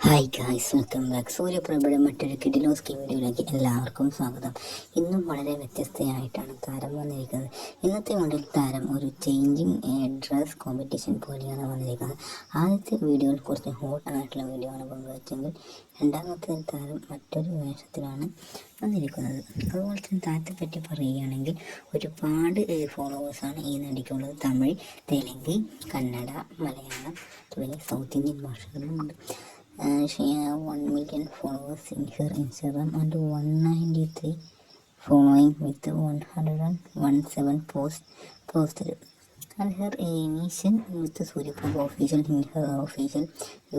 Hi guys, welcome back. സൂര്യപ്രഭയുടെ മറ്റൊരു കിഡിലോസ് വീഡിയോയിലേക്ക് എല്ലാവർക്കും സ്വാഗതം. ഇന്നും വളരെ വ്യത്യസ്തയായിട്ടാണ് താരം വന്നിരിക്കുന്നത്. ഇന്നത്തെ മോഡൽ താരം ഒരു ചേഞ്ചിങ് ഡ്രസ് കോമ്പറ്റീഷൻ പോലെയാണ് വന്നിരിക്കുന്നത്. ആദ്യത്തെ വീഡിയോയിൽ കുറച്ച് ഹോട്ട് ആയിട്ടുള്ള വീഡിയോ ആണ് പങ്കുവച്ചെങ്കിൽ രണ്ടാമത്തെ താരം മറ്റൊരു വേഷത്തിലാണ് വന്നിരിക്കുന്നത്. അതുപോലെ തന്നെ താരത്തെ പറ്റി പറയുകയാണെങ്കിൽ ഒരുപാട് ഫോളോവേഴ്സാണ് ഈ നടിക്കുള്ളത്. തമിഴ്, തെലുങ്ക്, കന്നഡ, മലയാളം തുടങ്ങിയ south Indian ഭാഷകളുമുണ്ട്. She has 1 million followers in her Instagram and 193 following with 117 posts posted. And her initial with Suryaprabha official in her official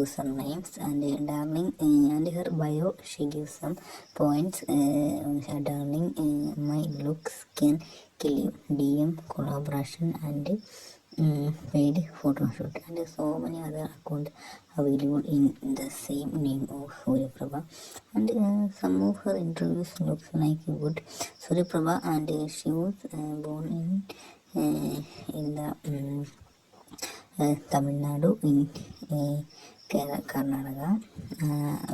usernames and darling and her bio she gives some points. Darling, my looks can kill you. DM collaboration and paid photo shoot and so many other accounts available in the same name of Suryaprabha. And some of her interviews looks like good Suryaprabha, and she was born in the Tamil Nadu, in Karnataka,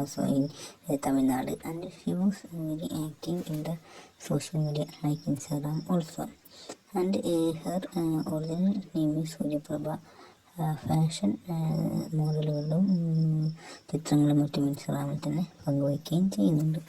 also in Tamil Nadu, and she was very active in the social media like Instagram also. And her original name is Suryaprabha. Fashion മോഡലുകളിലും ചിത്രങ്ങളും മറ്റും ഇൻസ്റ്റാഗ്രാമിൽ തന്നെ പങ്കുവയ്ക്കുകയും ചെയ്യുന്നുണ്ട്.